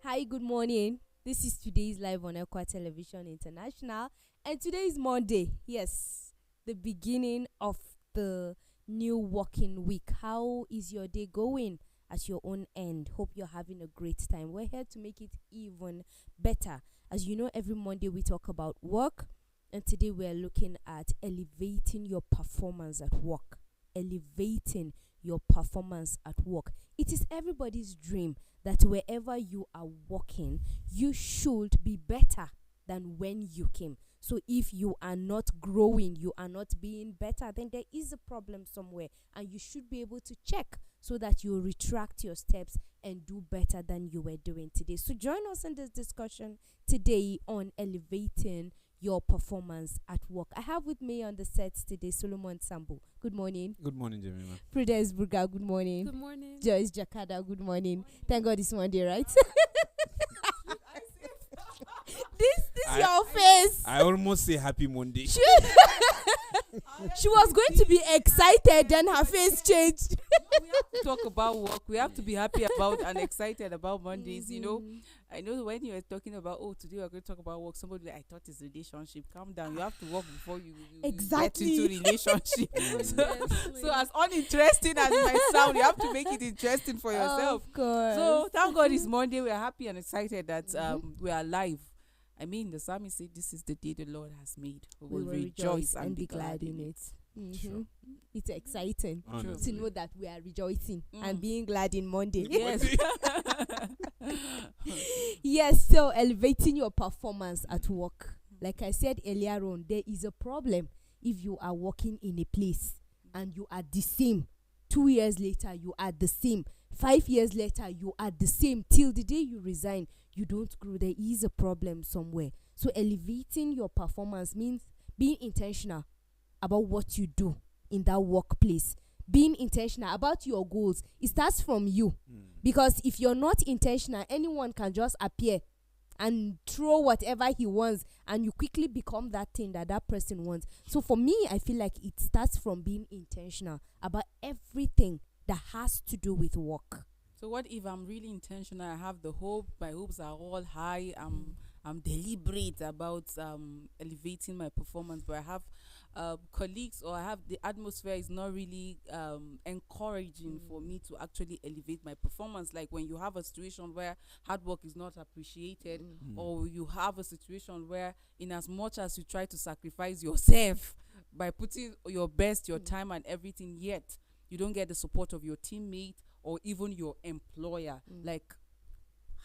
Hi, good morning. This is today's live on Equa Television International, and today is Monday. Yes, the beginning of the new working week. How is your day going at your own end? Hope you're having a great time. We're here to make it even better. As you know, every Monday we talk about work, and today we're looking at elevating your performance at work. Elevating your performance at work. It is everybody's dream that wherever you are working, you should be better than when you came. So if you are not growing, you are not being better, then there is a problem somewhere, and you should be able to check so that you retract your steps and do better than you were doing today. So join us in this discussion today on elevating your performance at work. I have with me on the set today Solomon Sambo. Good morning. Good morning, Jemima. Prudence Burga, good morning. Good morning. Joyce Jakada, good morning. Thank God it's Monday, right? This your face. I almost say happy Monday. She was going to be excited, then her face changed. We have to talk about work. We have to be happy about and excited about Mondays. You know, I know when you were talking about, today we're going to talk about work. Somebody, I thought it's relationship. Calm down. You have to work before you Exactly. get into relationship. so as uninteresting as it might sound, you have to make it interesting for yourself. Of course. So thank God it's Monday. We are happy and excited that we are alive. I mean, the psalmist said, "This is the day the Lord has made. We will rejoice and be glad in it." Sure. It's exciting Honestly. to know that we are rejoicing and being glad in Monday. Yes. Yes, so elevating your performance at work. Like I said earlier on, there is a problem if you are working in a place and you are the same. 2 years later, you are the same. 5 years later, you are the same. Till the day you resign, you don't grow. There is a problem somewhere. So elevating your performance means being intentional about what you do in that workplace. Being intentional about your goals. It starts from you. Because if you're not intentional, anyone can just appear and throw whatever he wants, and you quickly become that thing that person wants. So for me, I feel like it starts from being intentional about everything that has to do with work. So what if I'm really intentional? I have the hope. My hopes are all high. I'm deliberate about elevating my performance, but I have colleagues, or I have the atmosphere is not really encouraging for me to actually elevate my performance. Like when you have a situation where hard work is not appreciated, or you have a situation where, in as much as you try to sacrifice yourself by putting your best, your time and everything, yet you don't get the support of your teammate or even your employer. Like,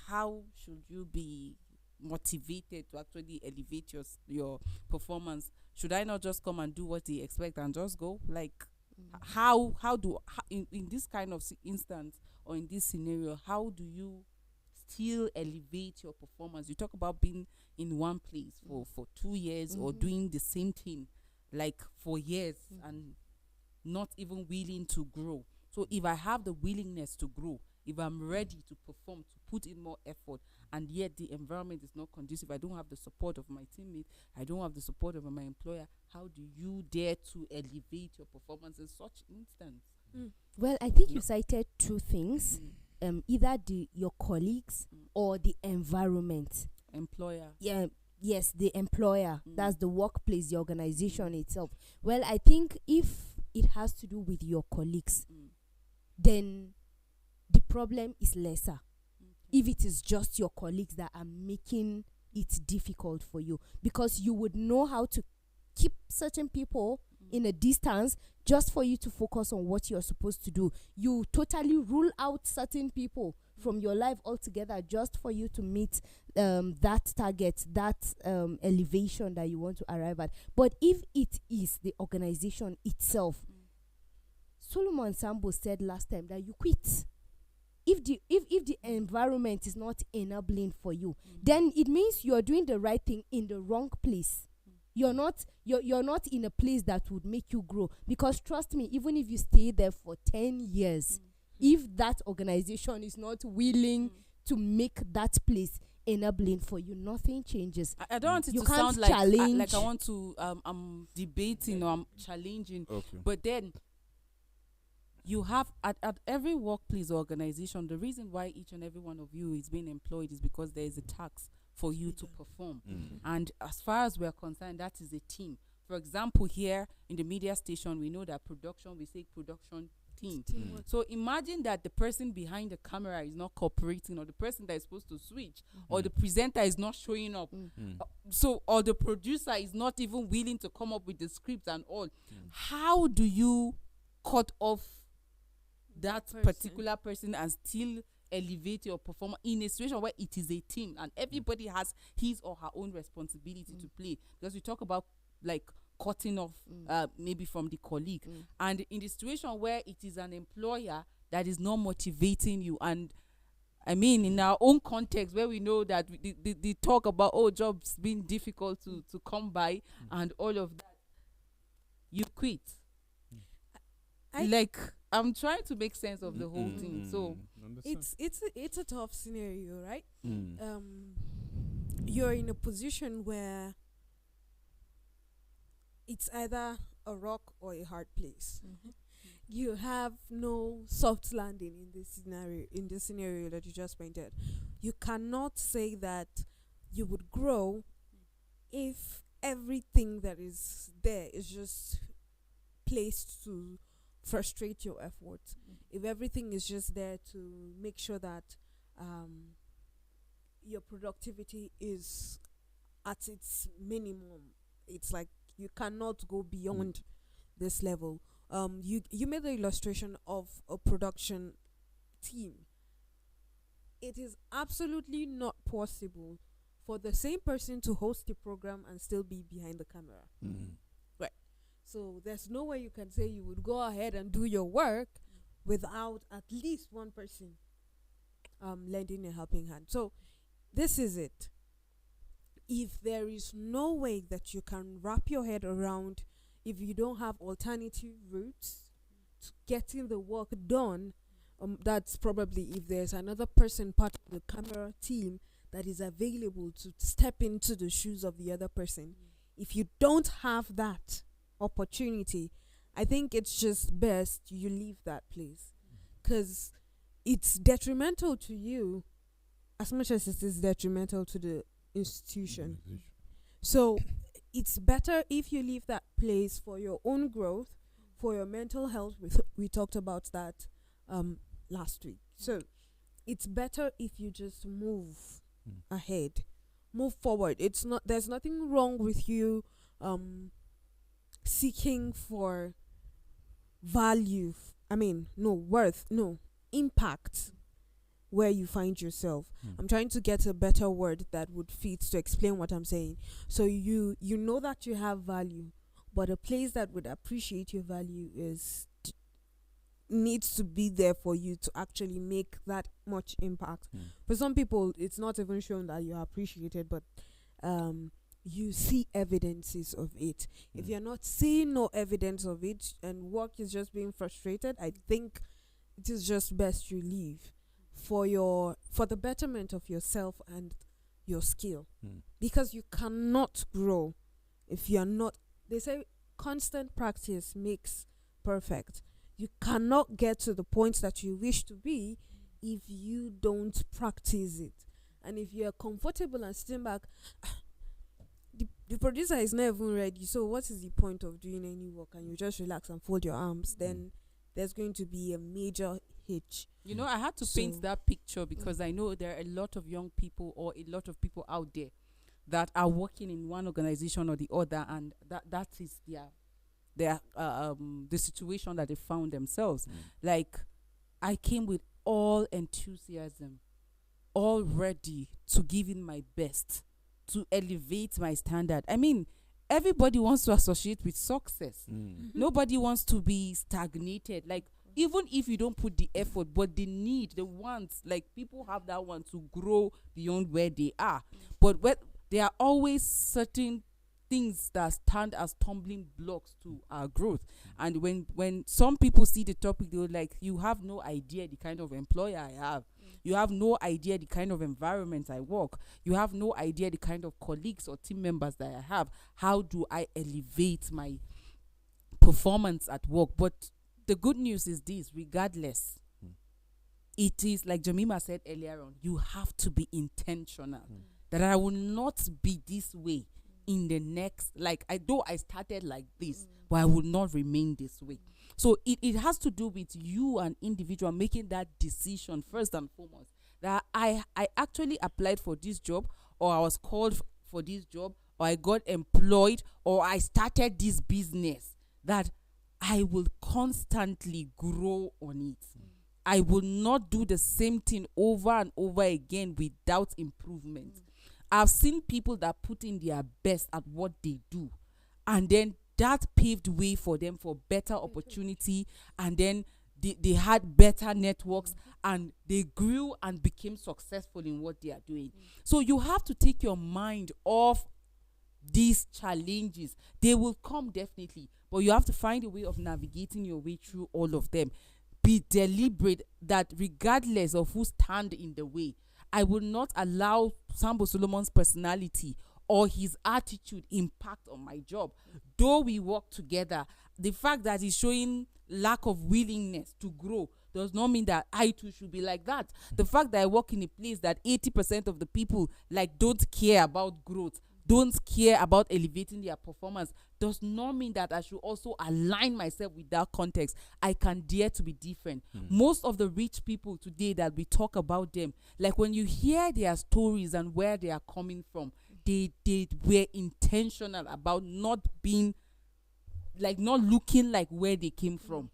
how should you be motivated to actually elevate your performance? Should I not just come and do what they expect and just go? Like, how in this kind of instance, or in this scenario, how do you still elevate your performance? You talk about being in one place for 2 years, or doing the same thing like for years, and not even willing to grow. So if I have the willingness to grow, if I'm ready to perform, to put in more effort, and yet the environment is not conducive, I don't have the support of my teammate, I don't have the support of my employer, how do you dare to elevate your performance in such instance? Well, I think you cited two things. Either your colleagues or the environment. Employer. Yeah. Yes, the employer. That's the workplace, the organization itself. Well, I think if it has to do with your colleagues, then the problem is lesser. If it is just your colleagues that are making it difficult for you, because you would know how to keep certain people in a distance just for you to focus on what you're supposed to do. You totally rule out certain people from your life altogether just for you to meet that target, that elevation that you want to arrive at. But if it is the organization itself, Solomon Sambo said last time that you quit. If the environment is not enabling for you, then it means you're doing the right thing in the wrong place. You're not in a place that would make you grow. Because trust me, even if you stay there for 10 years, if that organization is not willing to make that place enabling for you, nothing changes. I don't want it You to can't sound like challenge. I want to I'm debating or I'm challenging, Okay. but then you have at every workplace or organization, the reason why each and every one of you is being employed is because there is a task for you to perform. And as far as we're concerned, that is a team. For example, here in the media station, we know that production, we say production team. So imagine that the person behind the camera is not cooperating, or the person that is supposed to switch, or the presenter is not showing up. Or the producer is not even willing to come up with the script and all. How do you cut off that particular person and still elevate your performance in a situation where it is a team and everybody has his or her own responsibility to play? Because we talk about like cutting off maybe from the colleague, and in the situation where it is an employer that is not motivating you, and I mean in our own context where we know that the talk about jobs being difficult to come by and all of that, you quit. I'm trying to make sense of the whole thing. So it's a tough scenario, right? You're in a position where it's either a rock or a hard place. You have no soft landing in this scenario that you just painted. You cannot say that you would grow if everything that is there is just placed to frustrate your efforts. If everything is just there to make sure that your productivity is at its minimum, it's like you cannot go beyond this level. You made the illustration of a production team. It is absolutely not possible for the same person to host the program and still be behind the camera. Right. So there's no way you can say you would go ahead and do your work without at least one person lending a helping hand. So this is it. If there is no way that you can wrap your head around, if you don't have alternative routes to getting the work done, that's probably if there's another person part of the camera team that is available to step into the shoes of the other person. If you don't have that opportunity, I think it's just best you leave that place, because it's detrimental to you as much as it is detrimental to the institution. So it's better if you leave that place for your own growth, for your mental health. We talked about that last week. So it's better if you just move ahead, move forward. There's nothing wrong with you seeking for value. Impact where you find yourself. I'm trying to get a better word that would fit to explain what I'm saying. So you know that you have value, but a place that would appreciate your value needs to be there for you to actually make that much impact. For some people, it's not even shown that you're appreciated, but you see evidences of it. If you're not seeing no evidence of it and work is just being frustrated, I think it is just best you leave for the betterment of yourself and your skill, because you cannot grow if you're not. They say constant practice makes perfect. You cannot get to the point that you wish to be if you don't practice it. And if you're comfortable and sitting back, the producer is not even ready, so what is the point of doing any work, and you just relax and fold your arms, then there's going to be a major hitch. I had to paint that picture because I know there are a lot of young people or a lot of people out there that are working in one organization or the other, and that is their the situation that they found themselves. Like, I came with all enthusiasm, all ready to give in my best, to elevate my standard. I mean, everybody wants to associate with success. Nobody wants to be stagnated. Like, even if you don't put the effort, but the wants, like, people have that one to grow beyond where they are. But there are always certain things that stand as tumbling blocks to our growth. And when some people see the topic, they're like, you have no idea the kind of employer I have. You have no idea the kind of environment I work. You have no idea the kind of colleagues or team members that I have. How do I elevate my performance at work? But the good news is this: regardless, it is like Jamima said earlier on. You have to be intentional. That I will not be this way in the next. Like I started like this, but I will not remain this way. So it has to do with you, an individual, making that decision first and foremost. That I actually applied for this job, or I was called for this job, or I got employed, or I started this business, that I will constantly grow on it. I will not do the same thing over and over again without improvement. I've seen people that put in their best at what they do, and then that paved way for them for better opportunity, and then they had better networks, and they grew and became successful in what they are doing. So you have to take your mind off these challenges. They will come definitely, but you have to find a way of navigating your way through all of them. Be deliberate that regardless of who stand in the way, I will not allow Sambo Solomon's personality or his attitude impact on my job. Though we work together, the fact that he's showing lack of willingness to grow does not mean that I too should be like that. The fact that I work in a place that 80% of the people don't care about growth, don't care about elevating their performance, does not mean that I should also align myself with that context. I can dare to be different. Most of the rich people today that we talk about them, like when you hear their stories and where they are coming from, they were intentional about not being not looking like where they came from.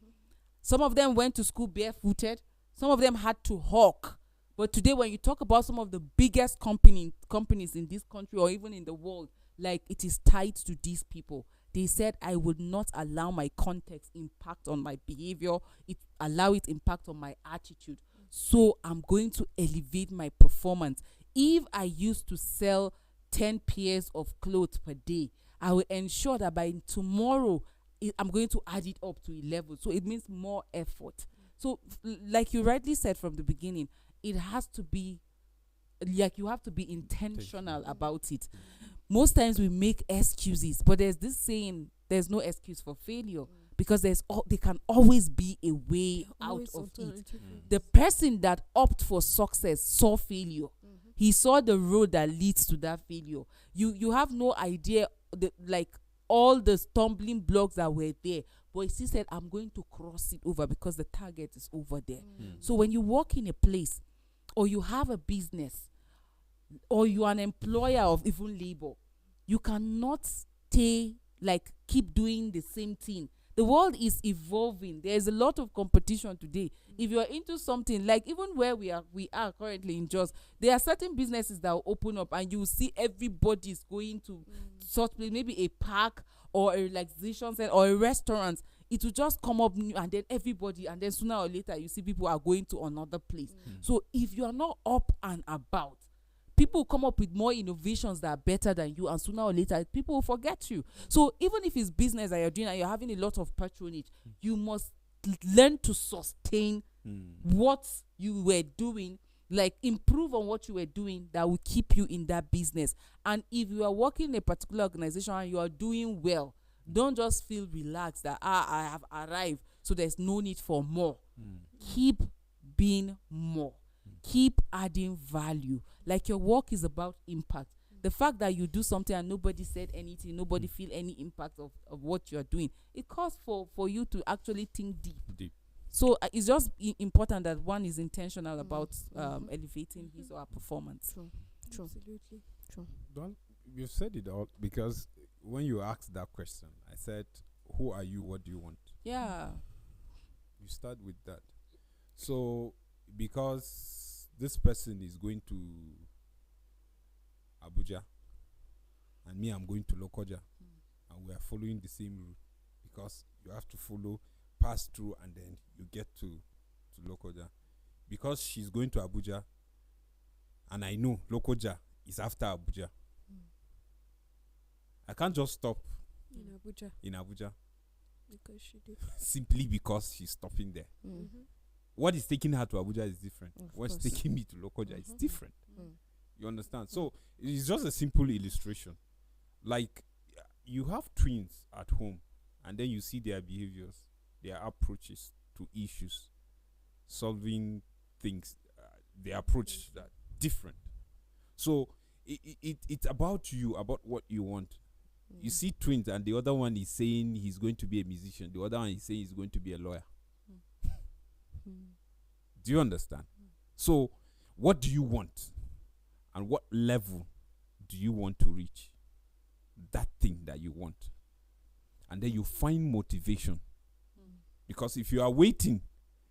Some of them went to school barefooted. Some of them had to hawk. But today, when you talk about some of the biggest companies in this country or even in the world, it is tied to these people. They said, I would not allow my context impact on my behavior, allow it impact on my attitude. So I'm going to elevate my performance. If I used to sell 10 pairs of clothes per day, I will ensure that by tomorrow, I'm going to add it up to 11. So it means more effort. So like you rightly said from the beginning, it has to be you have to be intentional about it. Most times we make excuses, but there's this saying, there's no excuse for failure, because there can always be a way out of it. The person that opted for success saw failure. He saw the road that leads to that failure. You have no idea all the stumbling blocks that were there, but he still said, I'm going to cross it over because the target is over there. So when you work in a place, or you have a business, or you are an employer of even labor, you cannot keep doing the same thing. The world is evolving. There's a lot of competition today. If you're into something, even where we are currently in Jos, there are certain businesses that will open up, and you will see everybody's going to such place, maybe a park or a relaxation center or a restaurant. It will just come up new, and then and then sooner or later you see people are going to another place. So if you are not up and about, people will come up with more innovations that are better than you, and sooner or later people will forget you. So even if it's business that you're doing and you're having a lot of patronage, you must learn to sustain what you were doing, improve on what you were doing, that will keep you in that business. And if you are working in a particular organization and you are doing well, don't just feel relaxed that I have arrived, so there's no need for more. Keep being more. Keep adding value. Your work is about impact. The fact that you do something and nobody said anything, nobody feel any impact of what you're doing, it calls for you to actually think deep. So it's just important that one is intentional about elevating his or her performance. True. Absolutely. True. Well, you've said it all, because when you asked that question, I said, who are you? What do you want? Yeah. You start with that. So, because this person is going to Abuja, and me, I'm going to Lokoja, and we are following the same route, because you have to pass through, and then you get to Lokoja. Because she's going to Abuja, and I know Lokoja is after Abuja, I can't just stop in Abuja because she did. simply because she's stopping there. What is taking her to Abuja is different. What's taking me to Lokoja is different. You understand? So it's just a simple illustration. You have twins at home, and then you see their behaviors. their approaches to issues, solving things, their approach that different. So it's about you, about what you want. You see twins, and the other one is saying he's going to be a musician. The other one is saying he's going to be a lawyer. Do you understand? So, what do you want? And what level do you want to reach? That thing that you want. And then you find motivation. Because if you are waiting,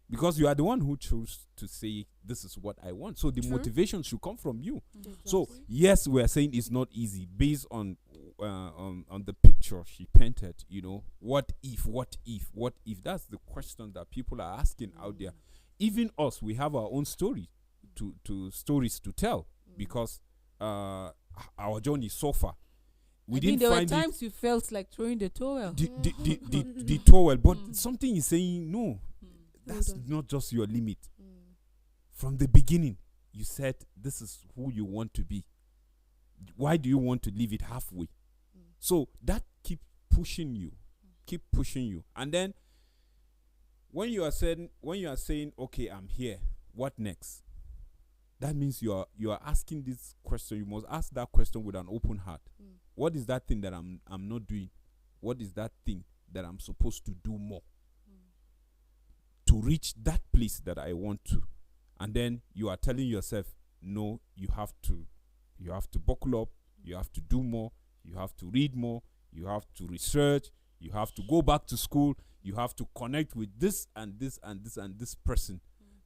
because you are the one who chose to say, this is what I want. So the motivation should come from you. So, yes, we are saying it's not easy based on the picture she painted, you know. What if? That's the question that people are asking out there. Even us, we have our own stories to tell, because our journey so far. I think there were times you felt like throwing the towel. The towel, but something is saying no. That's not just your limit. From the beginning, you said this is who you want to be. Why do you want to leave it halfway? So that keep pushing you, and then when you are saying, okay, I'm here, what next? That means you are asking this question. You must ask that question with an open heart. What is that thing that I'm not doing? What is that thing that I'm supposed to do more to reach that place that I want to? And then you are telling yourself, no, you have to buckle up, you have to do more, you have to read more, you have to research, you have to go back to school, you have to connect with this and this and this and this person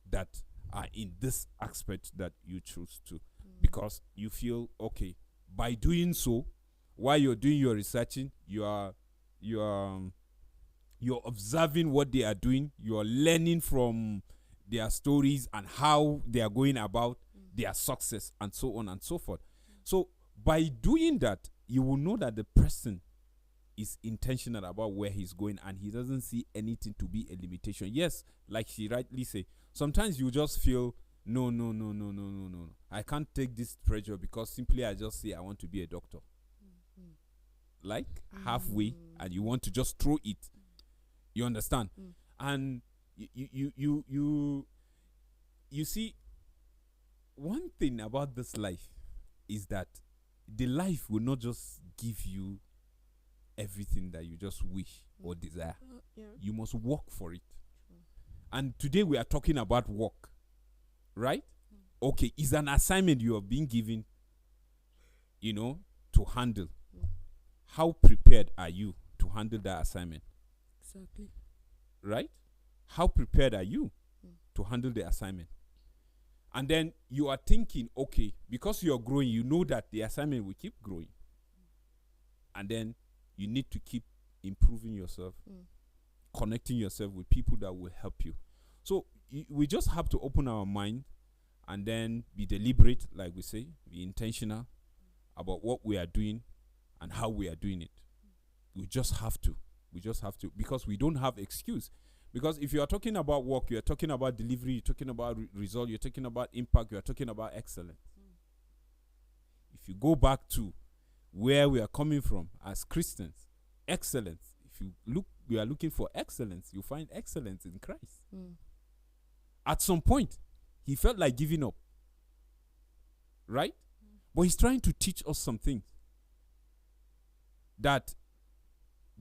that are in this aspect that you choose to, because you feel, okay, by doing so, while you're doing your researching, you're observing what they are doing, you're learning from their stories and how they are going about their success, and so on and so forth. So by doing that, you will know that the person is intentional about where he's going, and he doesn't see anything to be a limitation. Yes, like she rightly say, sometimes you just feel, no, I can't take this pressure, because simply I just say I want to be a doctor. Like halfway, and you want to just throw it. You understand? And you see, one thing about this life is that the life will not just give you everything that you just wish or desire. You must work for it. And today we are talking about work, right? Okay, it's an assignment you have been given, to handle. How prepared are you to handle that assignment? Exactly. Right? How prepared are you to handle the assignment? And then you are thinking, okay, because you are growing, you know that the assignment will keep growing. And then you need to keep improving yourself, connecting yourself with people that will help you. So we just have to open our mind and then be deliberate, like we say, be intentional about what we are doing and how we are doing it. We just have to, because we don't have excuse. Because if you are talking about work, you are talking about delivery, you're talking about result, you're talking about impact, you are talking about excellence. If you go back to where we are coming from as Christians, excellence. If we are looking for excellence, you find excellence in Christ. At some point, he felt like giving up. Right? But he's trying to teach us something. That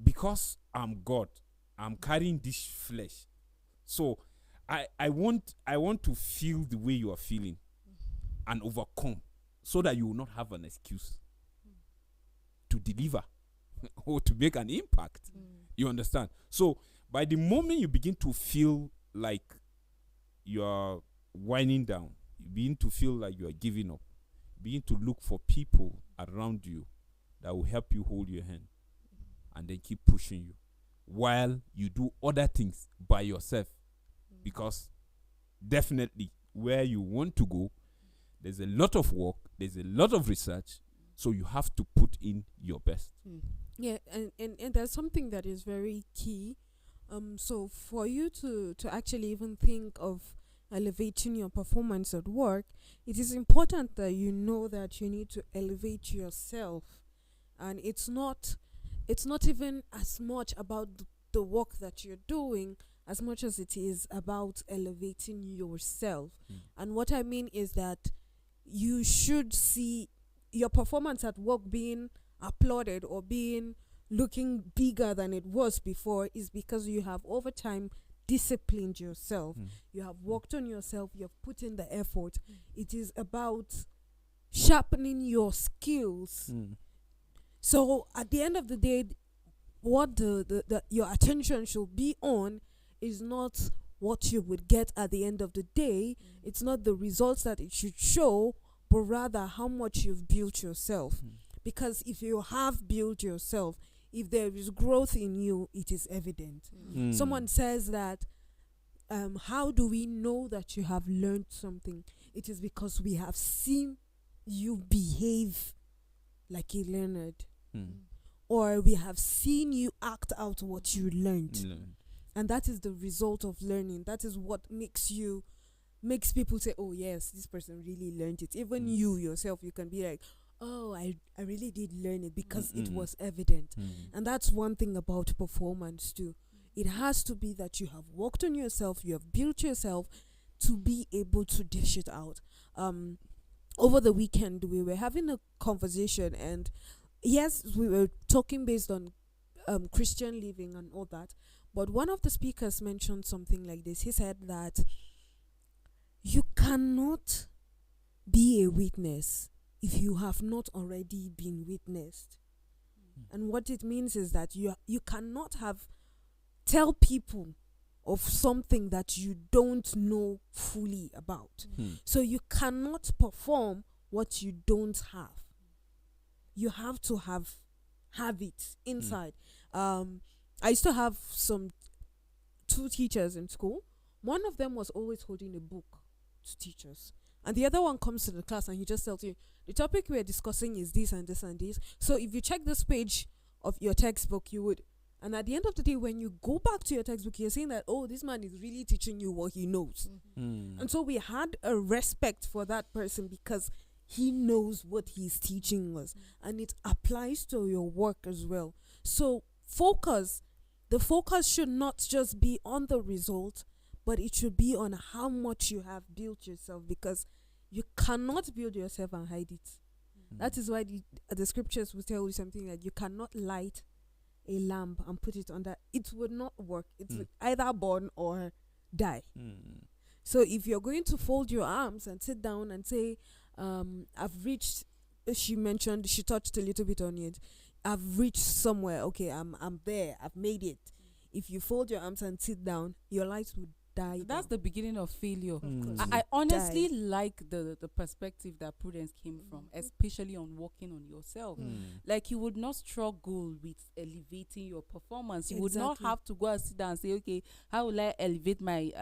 because I'm God, I'm carrying this flesh. So I want to feel the way you are feeling and overcome, so that you will not have an excuse to deliver or to make an impact. You understand? So by the moment you begin to feel like you are winding down, you begin to feel like you are giving up, you begin to look for people around you that will help you hold your hand and then keep pushing you while you do other things by yourself. Because definitely where you want to go, there's a lot of work, there's a lot of research, so you have to put in your best. Yeah, and there's something that is very key. So for you to actually even think of elevating your performance at work, it is important that you know that you need to elevate yourself. And it's not even as much about the work that you're doing as much as it is about elevating yourself. And what I mean is that you should see your performance at work being applauded or being looking bigger than it was before, is because you have over time disciplined yourself. You have worked on yourself, you have put in the effort. It is about sharpening your skills. So at the end of the day, what the your attention should be on is not what you would get at the end of the day. It's not the results that it should show, but rather how much you've built yourself. Because if you have built yourself, if there is growth in you, it is evident. Someone says that, how do we know that you have learned something? It is because we have seen you behave like a learner, or we have seen you act out what you learned. And that is the result of learning. That is what makes people say, oh yes, this person really learned it. Even you yourself, you can be like, oh, I really did learn it, because it was evident. And that's one thing about performance too. It has to be that you have worked on yourself, you have built yourself to be able to dish it out. Over the weekend, we were having a conversation, and yes, we were talking based on Christian living and all that. But one of the speakers mentioned something like this. He said that you cannot be a witness if you have not already been witnessed. And what it means is that you cannot tell people of something that you don't know fully about. So you cannot perform what you don't have. You have to have it inside. I used to have two teachers in school. One of them was always holding a book to teach us, and the other one comes to the class and he just tells you, the topic we're discussing is this and this and this. So if you check this page of your textbook, you would. And at the end of the day, when you go back to your textbook, you're saying that, oh, this man is really teaching you what he knows. And so we had a respect for that person because he knows what he's teaching us. And it applies to your work as well. So the focus should not just be on the result, but it should be on how much you have built yourself, because you cannot build yourself and hide it. That is why the scriptures will tell you something like, you cannot light a lamp and put it under. It would not work. It's either burn or die. So if you're going to fold your arms and sit down and say, I've reached, she touched a little bit on it, I've reached somewhere, okay, I'm there, I've made it. If you fold your arms and sit down, your light would die. That's the beginning of failure. Of course. Mm. I honestly like the perspective that Prudence came from, especially on working on yourself. Like, you would not struggle with elevating your performance. You would not have to go and sit down and say, okay, how will I elevate my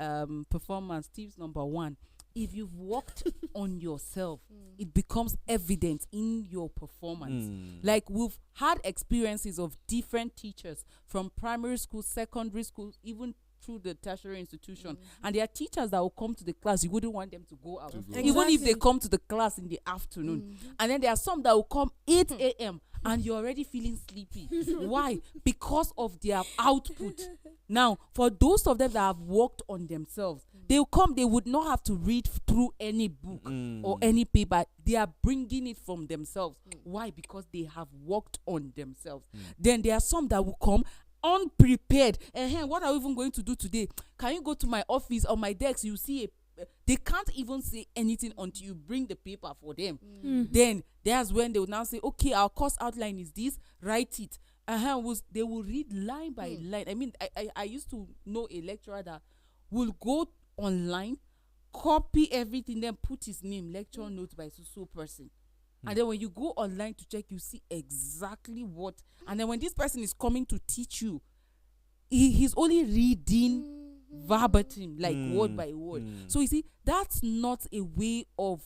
performance? Tips number 1. If you've worked on yourself, it becomes evident in your performance. Like, we've had experiences of different teachers from primary school, secondary school, even through the tertiary institution. And there are teachers that will come to the class, you wouldn't want them to go out. Even if they come to the class in the afternoon. And then there are some that will come 8 a.m. and you're already feeling sleepy. Why? Because of their output. Now, for those of them that have worked on themselves, they will come, they would not have to read through any book or any paper. They are bringing it from themselves. Why? Because they have worked on themselves. Then there are some that will come unprepared. What are we even going to do today? Can you go to my office or my desk? You see they can't even say anything until you bring the paper for them. Then there's when they will now say, okay, our course outline is this, write it. They will read line by line. I mean, I used to know a lecturer that will go online, copy everything, then put his name, lecture notes by so person. And then when you go online to check, you see exactly what. And then when this person is coming to teach you, he's only reading verbatim, like word by word. So you see, that's not a way of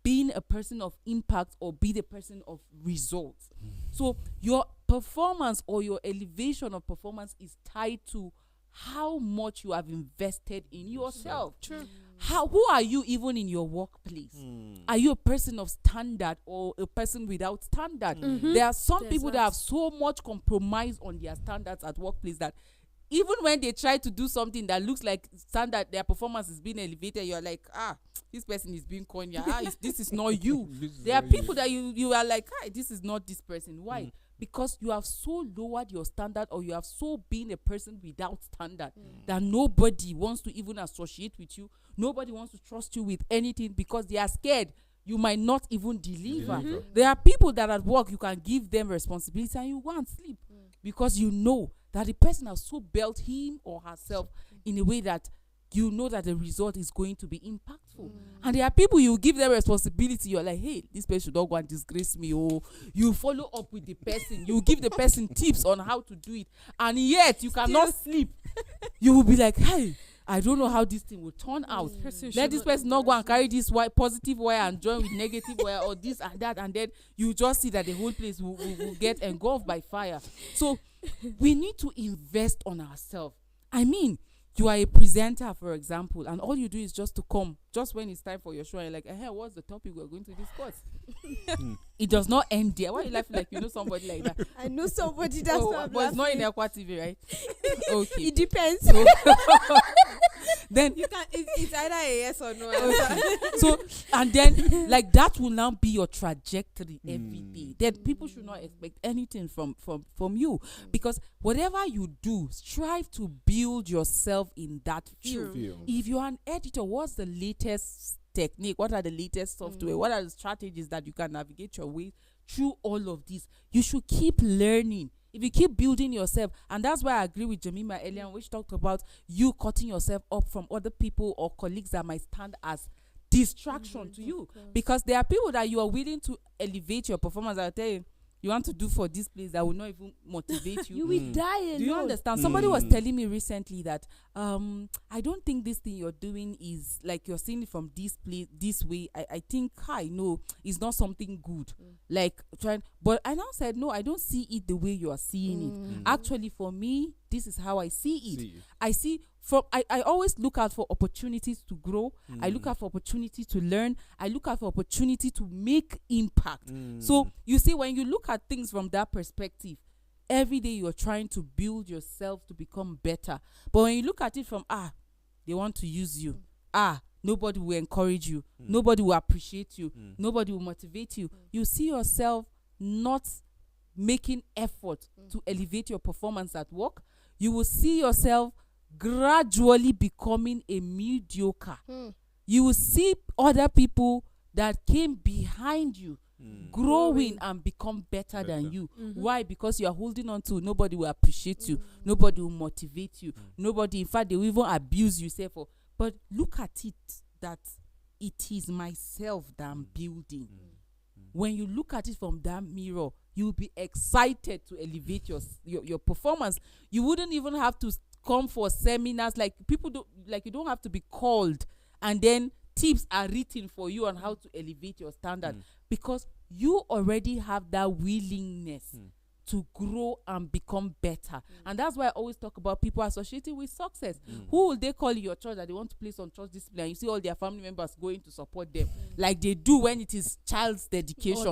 being a person of impact or be the person of results. So your performance or your elevation of performance is tied to how much you have invested in yourself. True. Who are you even in your workplace? Are you a person of standard or a person without standard? There are some people that have so much compromise on their standards at workplace that even when they try to do something that looks like standard, their performance is being elevated, you're like, this person is being corny. This is not you. There are people that you are like, this is not this person. Why? Because you have so lowered your standard, or you have so been a person without standard that nobody wants to even associate with you. Nobody wants to trust you with anything because they are scared you might not even deliver. There are people that at work you can give them responsibility and you go and sleep because you know that the person has so built him or herself in a way that you know that the result is going to be impactful. And there are people you give them responsibility, you're like, hey, this person should not go and disgrace me. Or you follow up with the person, you give the person tips on how to do it, and yet you cannot sleep. You will be like, hey, I don't know how this thing will turn out. Let this person not go and carry this positive wire and join with negative wire or this and that, and then you just see that the whole place will get engulfed by fire. So we need to invest on ourselves. I mean, you are a presenter, for example, and all you do is just to come just when it's time for your show. And you're like, hey, what's the topic we're going to discuss? It does not end there. Why are you laughing like you know somebody like that? I know somebody that's not but it's not in Aqua TV, right? Okay. It depends. So, then You can. It's either a yes or no. so and then like that will now be your trajectory every day. Then people should not expect anything from you, because whatever you do, strive to build yourself in that field. If you're an editor, what's the latest technique? What are the latest software? What are the strategies that you can navigate your way through all of this? You should keep learning. If you keep building yourself, and that's why I agree with Jemima earlier, which talked about you cutting yourself up from other people or colleagues that might stand as distraction to you, because there are people that you are willing to elevate your performance. I'll tell you, you want to do for this place that will not even motivate you. You will die alone. Do you understand? Somebody was telling me recently that I don't think this thing you're doing is like you're seeing it from this place this way. I think I know it's not something good. Like trying, but I now said no, I don't see it the way you are seeing it. Actually, for me, this is how I see it. I see from I always look out for opportunities to grow. I look out for opportunities to learn. I look out for opportunity to make impact. So you see, when you look at things from that perspective, every day you're trying to build yourself to become better. But when you look at it from they want to use you. Nobody will encourage you. Nobody will appreciate you. Nobody will motivate you. You see yourself not making effort to elevate your performance at work. You will see yourself gradually becoming a mediocre. You will see other people that came behind you growing and become better than you. Why? Because you are holding on to nobody will appreciate you, nobody will motivate you, nobody, in fact, they will even abuse you. Say for, but look at it that it is myself that I'm building. When you look at it from that mirror, you'll be excited to elevate your performance. You wouldn't even have to come for seminars. Like people do, like you don't have to be called and then tips are written for you on how to elevate your standard, because you already have that willingness to grow and become better. And that's why I always talk about people associated with success. Who will they call in your church that they want to place on church discipline, and you see all their family members going to support them like they do when it is child's dedication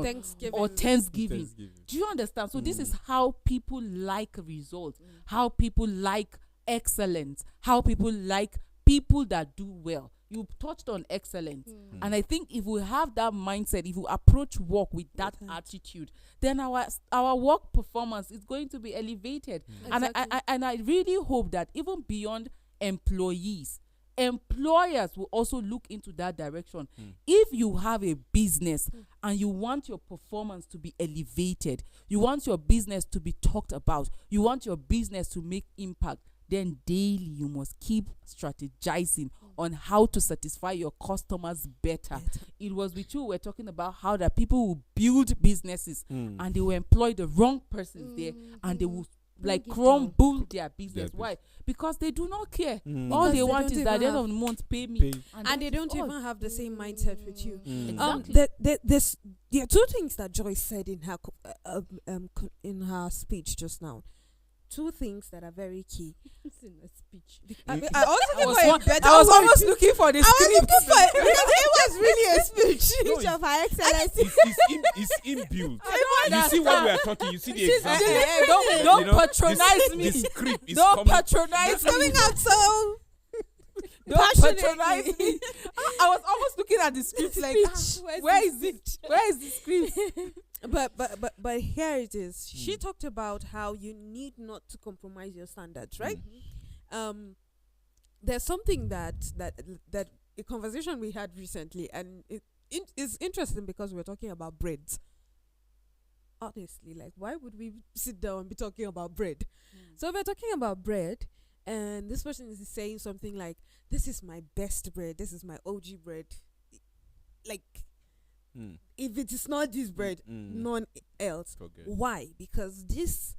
or Thanksgiving. Do you understand? So this is how people like results, how people like excellence, how people like people that do well. You touched on excellence, and I think if we have that mindset, if we approach work with that attitude, then our work performance is going to be elevated. And I really hope that even beyond employees, employers will also look into that direction. If you have a business and you want your performance to be elevated, you want your business to be talked about, you want your business to make impact, then daily you must keep strategizing on how to satisfy your customers better. It was with you, we're talking about how that people will build businesses and they will employ the wrong persons there, and they will like crumble their business. Why? Because they do not care. All they want is that at the end of the month pay me. And they don't even have the same mindset with you. Exactly. There are two things that Joyce said in her speech just now. two things that are very key. It's in a speech. I was looking was for wa- a better I was word. almost looking for the I was script. looking for it because it was really a speech. No, Speech of Her Excellency. it's inbuilt. I don't You see what we understand. are talking. You see the She's- example. don't You know, patronize the me. script is Don't coming. patronize It's me. coming out so. Don't passionately. patronize me. I was almost looking at the script like, Speech. where is it? Where is the script? But here it is. She Mm. talked about how you need not to compromise your standards, right? There's something that a conversation we had recently, and it's interesting because we're talking about breads. Honestly, like, why would we sit down and be talking about bread? So we're talking about bread, and this person is saying something like, "This is my best bread. This is my OG bread." Like, Mm. if it is not this bread, none else. Forget. Why? Because these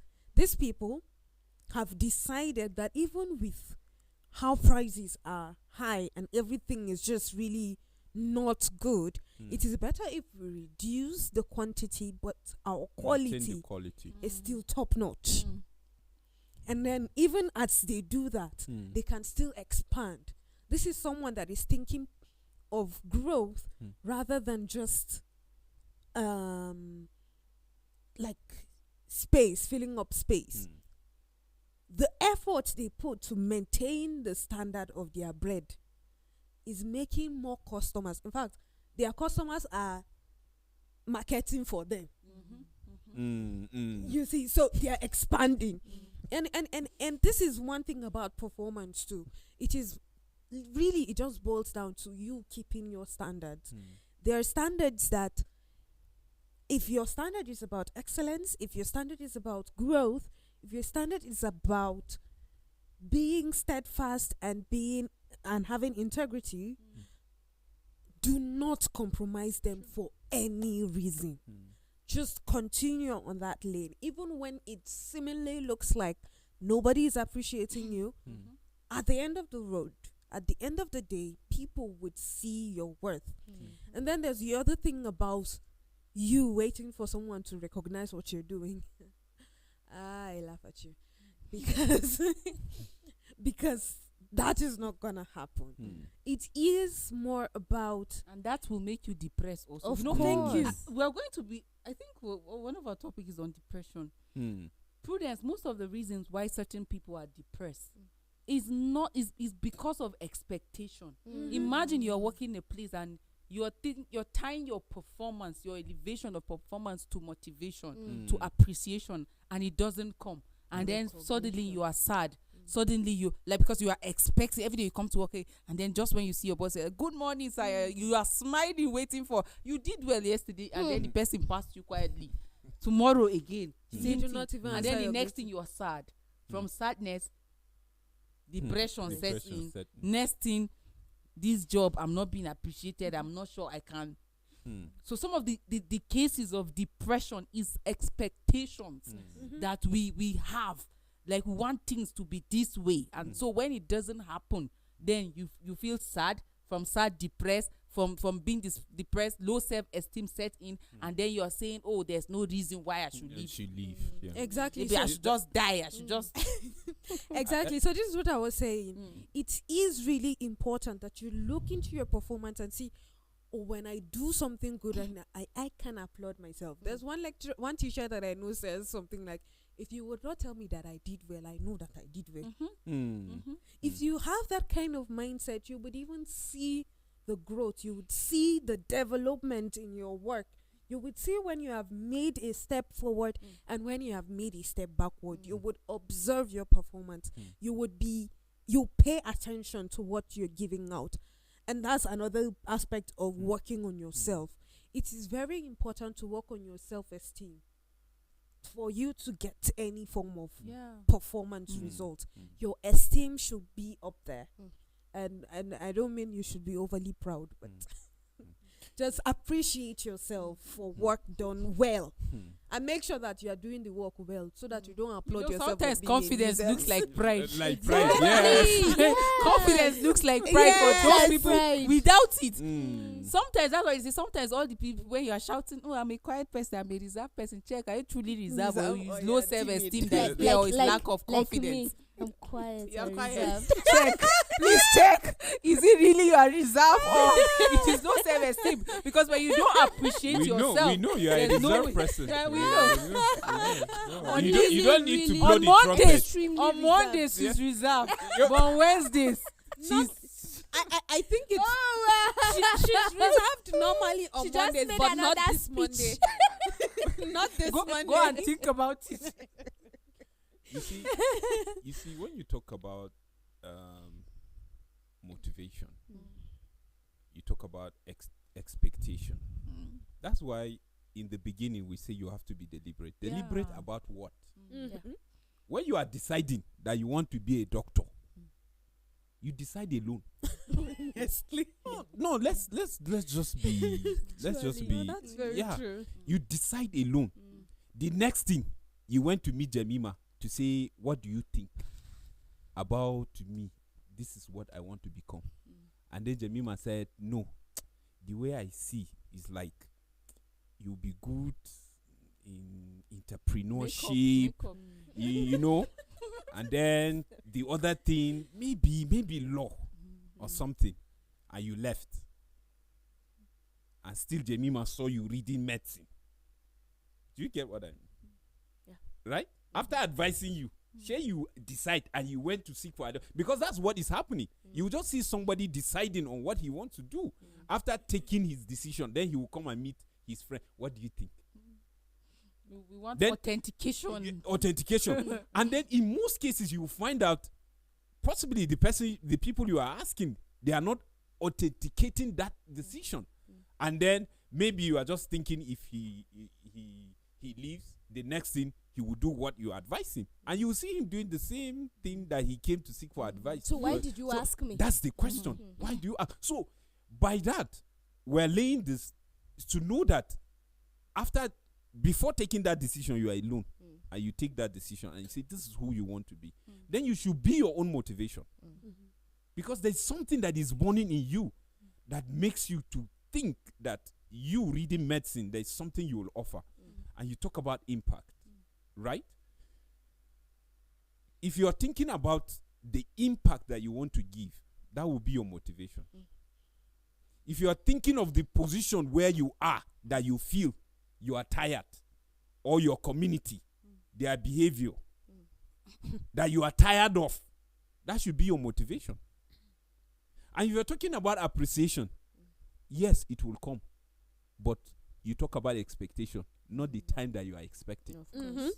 people have decided that even with how prices are high and everything is just really not good, it is better if we reduce the quantity, but our Maintain quality the quality. is still top notch. And then even as they do that, they can still expand. This is someone that is thinking of growth rather than just like space, filling up space. The effort they put to maintain the standard of their bread is making more customers. In fact, their customers are marketing for them. You see, so they are expanding. And this is one thing about performance too. It just boils down to you keeping your standards. There are standards that, if your standard is about excellence, if your standard is about growth, if your standard is about being steadfast and having integrity, do not compromise them for any reason. Just continue on that lane, even when it seemingly looks like nobody is appreciating you. At the end of the road, at the end of the day, people would see your worth. And then there's the other thing about you waiting for someone to recognize what you're doing. I laugh at you because that is not gonna happen. It is more about, And that will make you depressed also. Of You know, course. Thank you. We are going to be, I think one of our topics is on depression. Prudence, most of the reasons why certain people are depressed is because of expectation. Imagine you're working in a place and you're tying your performance, your elevation of performance to motivation, to appreciation, and it doesn't come. And then suddenly you are sad. Suddenly you, like, because you are expecting every day you come to work, and then just when you see your boss say, "Good morning, sir," you are smiling, waiting for, you did well yesterday, and then the person passed you quietly. Tomorrow again, same do thing. not even And answer then the your next greeting. thing you are sad. From sadness, depression sets Depression in. set in. Next thing, this job, I'm not being appreciated. I'm not sure I can. So some of the cases of depression is expectations that we have. Like, we want things to be this way. And so when it doesn't happen, then you feel sad, from sad, depressed, from being depressed, low self-esteem set in, and then you are saying, oh, there's no reason why I should leave. Should leave. Yeah. exactly. Maybe So I should just die. I should just... exactly. So this is what I was saying. It is really important that you look into your performance and see, oh, when I do something good and I can applaud myself. There's one teacher that I know says something like, if you would not tell me that I did well, I know that I did well. If you have that kind of mindset, you would even see the growth. You would see the development in your work. You would see when you have made a step forward and when you have made a step backward. You would observe your performance. You pay attention to what you're giving out. And that's another aspect of working on yourself. It is very important to work on your self-esteem for you to get any form of performance result. Your esteem should be up there. And I don't mean you should be overly proud, but just appreciate yourself for work done well, and make sure that you are doing the work well, so that you don't applaud yourself. Sometimes for being a confidence nuisance. looks like pride. Like pride, yes. Confidence looks like pride Yes, for those people pride. without it. Mm. Sometimes that's why you see. Sometimes all the people when you are shouting, "Oh, I'm a quiet person. I'm a reserved person." Check, are you truly reserved, or Reserved, is or low you're self-esteem timid? that is there, or is lack of Like confidence? me, I'm quiet. You're and quiet. reserved. Check, please check. Is it really you are reserved, or it is low self-esteem? Because when you don't appreciate We yourself, know you are a there's no reserved way. person. Yeah, we Yeah, know. we know. On You this you don't need to really- blow on the Mondays, trumpet. Extremely on reserved. Mondays she's reserved, but on Wednesdays she's I think it's Oh, she's reserved normally on She just Mondays, made but not another this speech. Monday. Not this Monday. go and think about it. You see, when you talk about motivation, you talk about expectation. That's why in the beginning we say you have to be deliberate. Deliberate Yeah. about what? Mhm. When you are deciding that you want to be a doctor, you decide alone. Honestly. No, let's just be let's just be That's very yeah. true. You decide alone. The next thing, you went to meet Jemima to say, what do you think about me? This is what I want to become. And then Jemima said, no, the way I see is like you'll be good in entrepreneurship, Makeup. you know. And then the other thing, maybe law or something. And you left. And still Jemima saw you reading medicine. Do you get what I mean? Yeah. Right? After advising you, share you decide and you went to seek for advice. Because that's what is happening. You just see somebody deciding on what he wants to do. After taking his decision, then he will come and meet his friend. What do you think? We want Then- authentication. Authentication. And then in most cases, you will find out possibly the people you are asking, they are not authenticating that decision. And then maybe you are just thinking if he leaves, the next thing he will do what you advise him, and you will see him doing the same thing that he came to seek for advice. So why did you ask me? That's the question. Why do you ask? So by that, we're laying this to know that before taking that decision, you are alone, and you take that decision and you say this is who you want to be. Then you should be your own motivation, because there's something that is burning in you that makes you to think that you reading medicine, there's something you will offer. And you talk about impact, right? If you're thinking about the impact that you want to give, that will be your motivation. If you are thinking of the position where you are, that you feel you are tired, or your community, their behavior, that you are tired of, that should be your motivation. And if you're talking about appreciation, yes, it will come. But you talk about expectation, not the time that you are expecting. Of course. Mhm.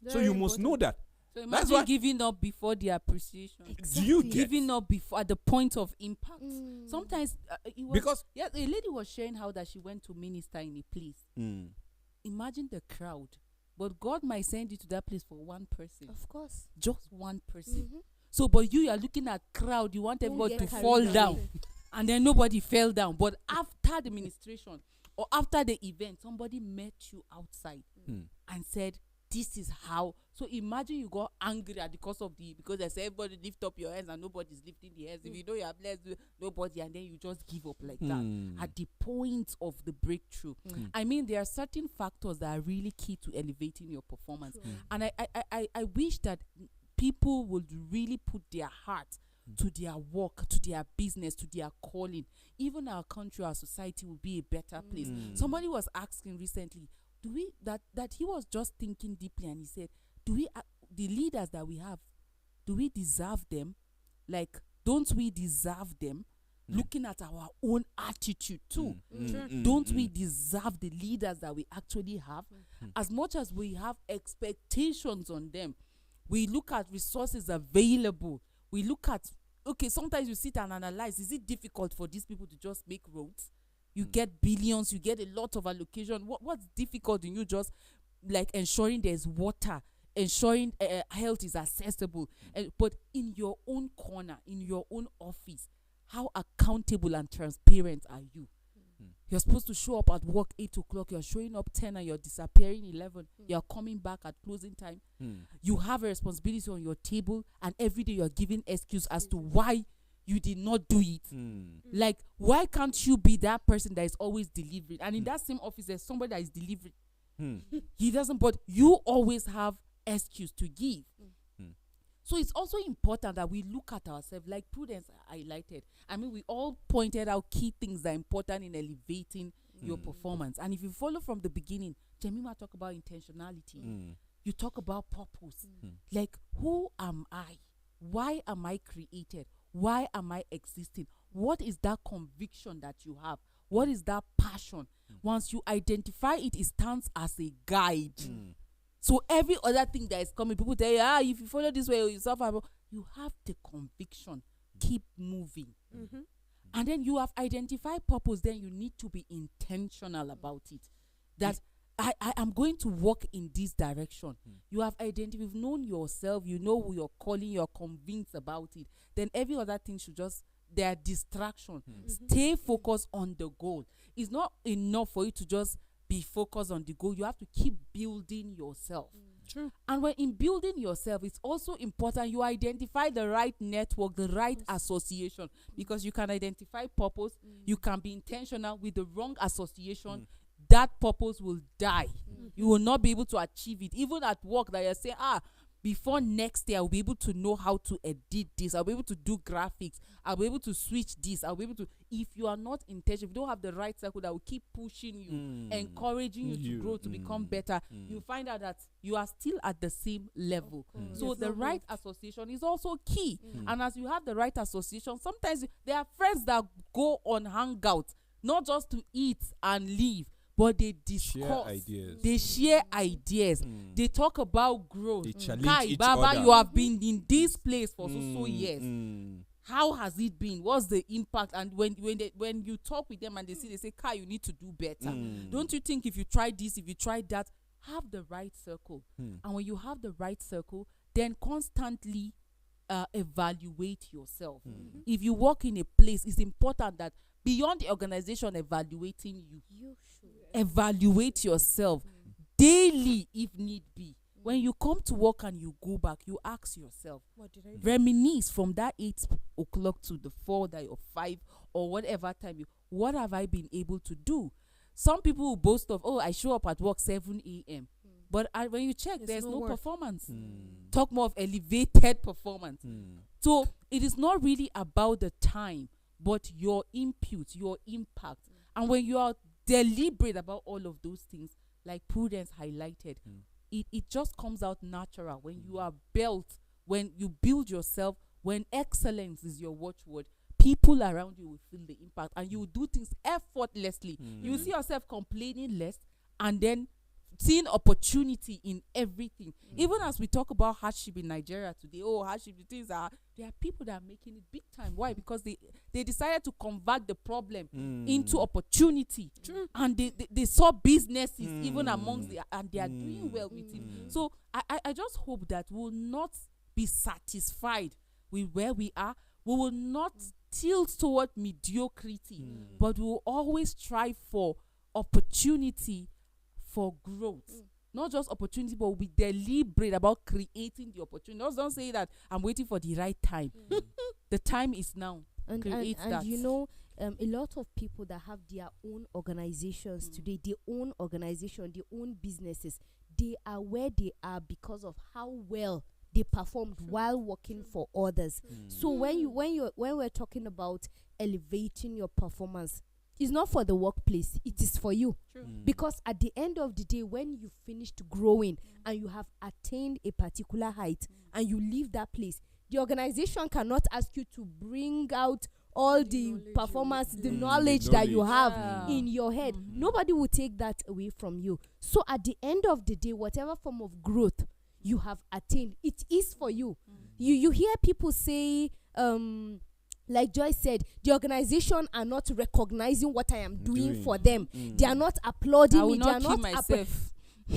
So you must know that. So That's imagine why- giving up before the appreciation. Do you get? Giving up before at the point of impact. Mm. Sometimes it was, Because yeah, a lady was sharing how that she went to minister in a place. Imagine the crowd, but God might send you to that place for one person, Of course. just one person. Mhm. So, but you are looking at crowd. You want Don't everybody get to carried fall away. down, and then nobody fell down. But after the ministration or after the event, somebody met you outside and said, "This is how." So imagine you got angry at because they say everybody lift up your hands and nobody's lifting the hands. If you know you are blessed, nobody, and then you just give up like that at the point of the breakthrough. I mean, there are certain factors that are really key to elevating your performance, and I wish that people would really put their heart to their work, to their business, to their calling. Even our country, our society will be a better place. Somebody was asking recently, do we that he was just thinking deeply, and he said, do we the leaders that we have, do we deserve them? Like, don't we deserve them? Looking at our own attitude too, don't we deserve the leaders that we actually have? As much as we have expectations on them, we look at resources available. We look at, okay, sometimes you sit and analyze, is it difficult for these people to just make roads? You get billions, you get a lot of allocation. What's difficult in you just like ensuring there's water, ensuring health is accessible? But in your own corner, in your own office, how accountable and transparent are you? You're supposed to show up at work 8 o'clock. You're showing up 10 and you're disappearing 11. You're coming back at closing time. You have a responsibility on your table, and every day you're giving excuse as to why you did not do it. Like, why can't you be that person that is always delivering? And in that same office, there's somebody that is delivering. He doesn't, but you always have excuse to give. So it's also important that we look at ourselves, like Prudence highlighted. I mean, we all pointed out key things that are important in elevating your performance. And if you follow from the beginning, Jemima talk about intentionality. You talk about purpose. Like, who am I? Why am I created? Why am I existing? What is that conviction that you have? What is that passion? Once you identify it, it stands as a guide. So every other thing that is coming, people tell you, if you follow this way, you suffer. You have the conviction. Keep moving. And then you have identified purpose. Then you need to be intentional about it. That I am going to walk in this direction. You have identified, you've known yourself. You know who you're calling. You're convinced about it. Then every other thing should just, their distraction. Stay focused on the goal. It's not enough for you to just be focused on the goal. You have to keep building yourself. True. And when in building yourself, it's also important you identify the right network, the right association, because you can identify purpose. You can be intentional with the wrong association. That purpose will die. You will not be able to achieve it. Even at work, that you're saying, before next year, I'll be able to know how to edit this. I'll be able to do graphics. I'll be able to switch this. I'll be able to. If you are not intentional, if you don't have the right circle that will keep pushing you, encouraging you to grow, to become better, you find out that you are still at the same level. So the right association is also key. And as you have the right association, sometimes there are friends that go on hangout, not just to eat and leave, but they discuss, they share ideas, they talk about growth. They challenge Kai, each Baba, other. you have been in this place for so years. How has it been? What's the impact? And when you talk with them and they say, Kai, you need to do better. Don't you think if you try this, if you try that, have the right circle. And when you have the right circle, then constantly evaluate yourself. If you work in a place, it's important that beyond the organization evaluating you should evaluate yourself daily if need be. When you come to work and you go back, you ask yourself, What did I do? reminisce from that 8 o'clock to the 4 or 5 or whatever time what have I been able to do? Some people will boast of, I show up at work 7 a.m. But when you check, there's no work. performance. Talk more of elevated performance. So it is not really about the time, but your input, your impact. And when you are deliberate about all of those things, like Prudence highlighted, it just comes out natural. When you are built, when you build yourself, when excellence is your watchword, people around you will feel the impact, and you will do things effortlessly. You will see yourself complaining less, and then seeing opportunity in everything. Even as we talk about hardship in Nigeria today, hardship, there are people that are making it big time. Why? Because they decided to convert the problem into opportunity. And they saw businesses even amongst and they are doing well with it. So I just hope that we will not be satisfied with where we are. We will not tilt toward mediocrity, but we will always strive for opportunity, for growth. Not just opportunity, but be deliberate about creating the opportunity. Don't say that I'm waiting for the right time. The time is now. And that. you know, a lot of people that have their own organizations today, their own organization, their own businesses, they are where they are because of how well they performed while working for others. So when we're talking about elevating your performance, it's not for the workplace, it is for you. Because at the end of the day, when you finished growing and you have attained a particular height and you leave that place, the organization cannot ask you to bring out all the performance, the knowledge that you have in your head. Nobody will take that away from you. So at the end of the day, whatever form of growth you have attained, it is for you. You hear people say, like Joy said, the organization are not recognizing what I am doing for them. They are not applauding me. They are not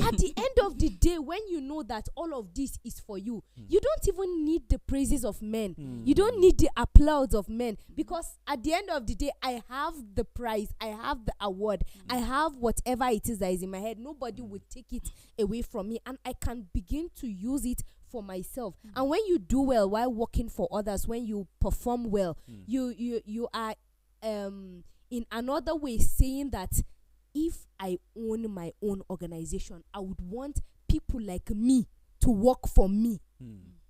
At the end of the day, when you know that all of this is for you, you don't even need the praises of men. You don't need the applause of men, because at the end of the day, I have the prize, I have the award, I have whatever it is that is in my head. Nobody will take it away from me, and I can begin to use it for myself. And when you do well while working for others, when you perform well, you are in another way saying that if I own my own organization, I would want people like me to work for me.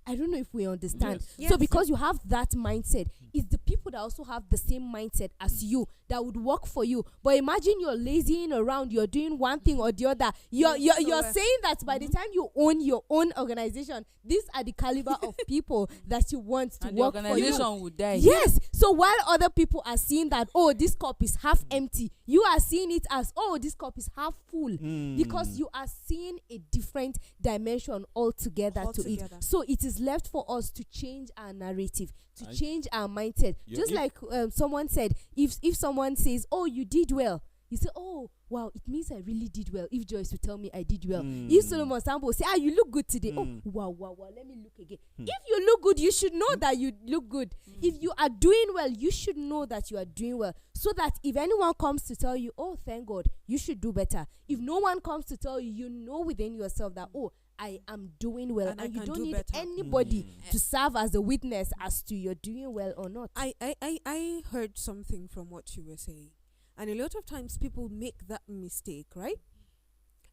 I don't know if we understand. Yes. So because you have that mindset, it's the people that also have the same mindset as you that would work for you. But imagine you're lazying around, you're doing one thing or the other. You're saying that by the time you own your own organization, these are the caliber of people that you want to And work the for you. organization would die. Yes. So while other people are seeing that, oh, this cup is half empty, you are seeing it as, oh, this cup is half full, because you are seeing a different dimension altogether to it. So it is left for us to change our narrative, to change our mindset. Just like someone said, if someone says, oh, you did well, you say, oh, wow, it means I really did well. If Joyce will tell me I did well. If Solomon Sambo will say, you look good today. Oh, wow, let me look again. If you look good, you should know that you look good. If you are doing well, you should know that you are doing well. So that if anyone comes to tell you, oh, thank God, you should do better. If no one comes to tell you, you know within yourself that, oh, I am doing well. And you don't need anybody to serve as a witness as to you're doing well or not. I heard something from what you were saying. And a lot of times people make that mistake, right?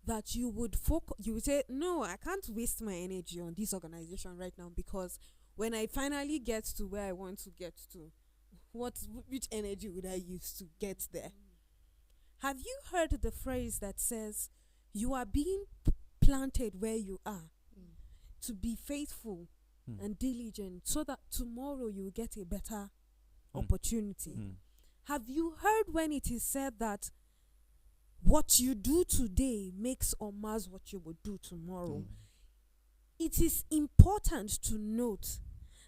That you would you would say, no, I can't waste my energy on this organization right now, because when I finally get to where I want to get to, which energy would I use to get there? Have you heard the phrase that says, you are being planted where you are to be faithful and diligent, so that tomorrow you will get a better opportunity? Have you heard when it is said that what you do today makes or mars what you will do tomorrow? It is important to note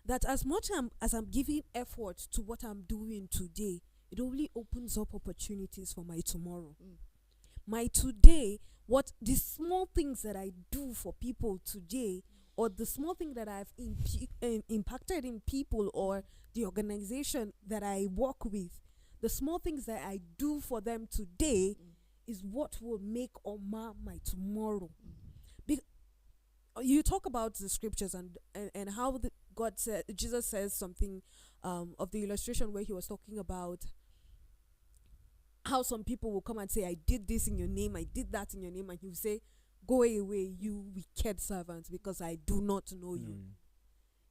that as much as I'm giving effort to what I'm doing today, it only opens up opportunities for my tomorrow. My today, what the small things that I do for people today, or the small thing that I've impacted in people or the organization that I work with, the small things that I do for them today is what will make or mar my tomorrow. You talk about the scriptures and how Jesus says something of the illustration where he was talking about how some people will come and say, I did this in your name, I did that in your name, and you say, go away, you wicked servants, because I do not know you.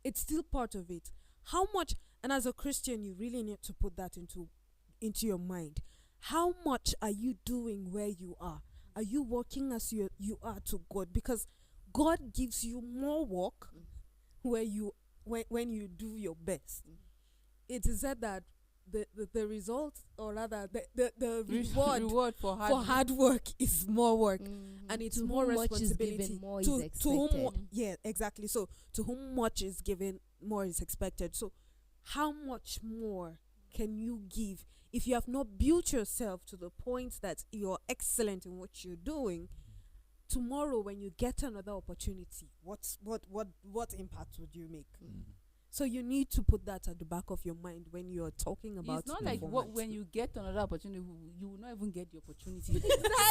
It's still part of it. How much, and as a Christian, you really need to put that into your mind. How much are you doing where you are? Are you working as you are to God? Because God gives you more work when you do your best. It is said that the result, or rather the reward for hard work is more work, and it's more responsibility. To whom, yeah, exactly. So to whom much is given, more is expected. So how much more can you give if you have not built yourself to the point that you're excellent in what you're doing? Tomorrow, when you get another opportunity, what impact would you make? So you need to put that at the back of your mind when you're talking about. It's not like when you get another opportunity, you will not even get the opportunity.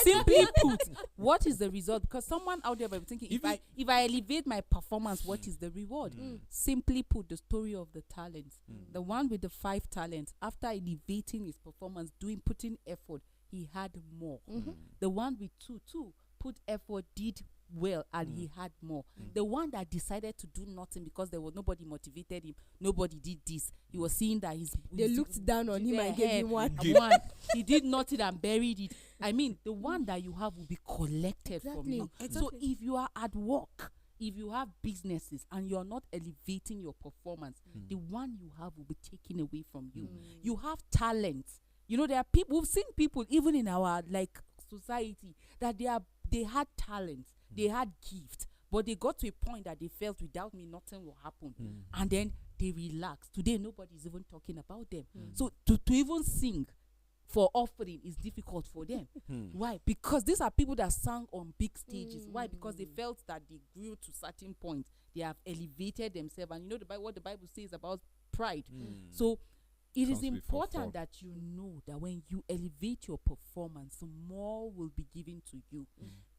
Simply put, what is the result? Because someone out there might be thinking, if I elevate my performance, what is the reward? Simply put, the story of the talents. The one with the 5 talents, after elevating his performance, putting effort, he had more. The one with two put effort, did well, and he had more. The one that decided to do nothing because there was nobody motivated him, nobody did this, he was seeing that they looked down on him and gave him one. He did nothing and buried it. I mean, the one that you have will be collected from you. So if you are at work, if you have businesses and you're not elevating your performance, the one you have will be taken away from you. You have talent. You know, there are people, we've seen people even in our society that they had talent. They had gift, but they got to a point that they felt, without me, nothing will happen. And then they relaxed. Today, nobody's even talking about them. So to even sing for offering is difficult for them. Why? Because these are people that sang on big stages. Why? Because they felt that they grew to certain point. They have elevated themselves. And you know what the Bible says about pride. So it is Comes before important fall. that you know that when you elevate your performance, more will be given to you.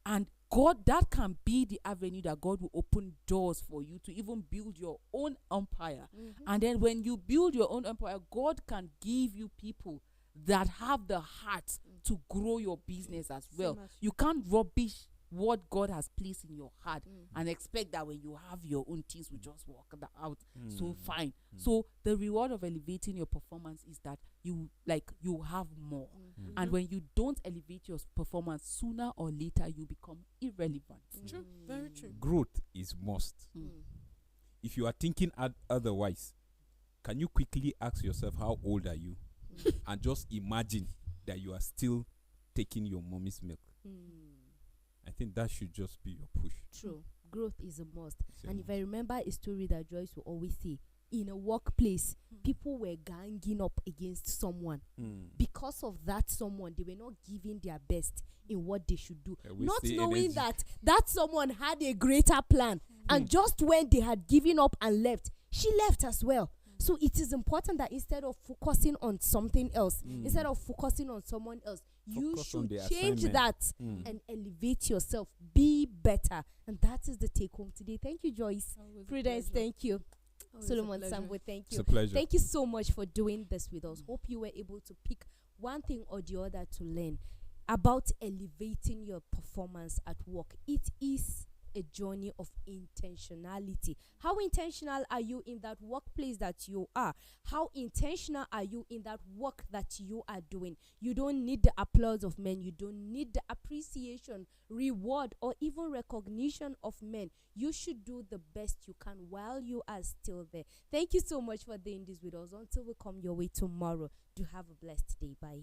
And God, that can be the avenue that God will open doors for you to even build your own empire. And then when you build your own empire, God can give you people that have the heart to grow your business as well. You can't rubbish what God has placed in your heart and expect that when you have your own things will just work that out. So fine. So the reward of elevating your performance is that you have more. And when you don't elevate your performance, sooner or later you become irrelevant. True, very true. Growth is must. If you are thinking otherwise, can you quickly ask yourself, how old are you? And just imagine that you are still taking your mommy's milk. I think that should just be your push. True. Growth is a must. It's a And if must. I remember a story that Joyce will always say, in a workplace, people were ganging up against someone. Because of that someone, they were not giving their best in what they should do. We Not say knowing energy. that someone had a greater plan. And just when they had given up and left, she left as well. So it is important that instead of focusing on something else, instead of focusing on someone else, you Focus on should the change assignment. that and elevate yourself. Be better. And that is the take home today. Thank you, Joyce. Always a Prudence, pleasure. thank you. Always a Solomon pleasure. Sambo, thank It's you. a pleasure. Thank you so much for doing this with us. Hope you were able to pick one thing or the other to learn about elevating your performance at work. It is a journey of intentionality. How intentional are you in that workplace that you are? How intentional are you in that work that you are doing? You don't need the applause of men. You don't need the appreciation, reward, or even recognition of men. You should do the best you can while you are still there. Thank you so much for doing this with us. Until we come your way tomorrow, do have a blessed day. Bye.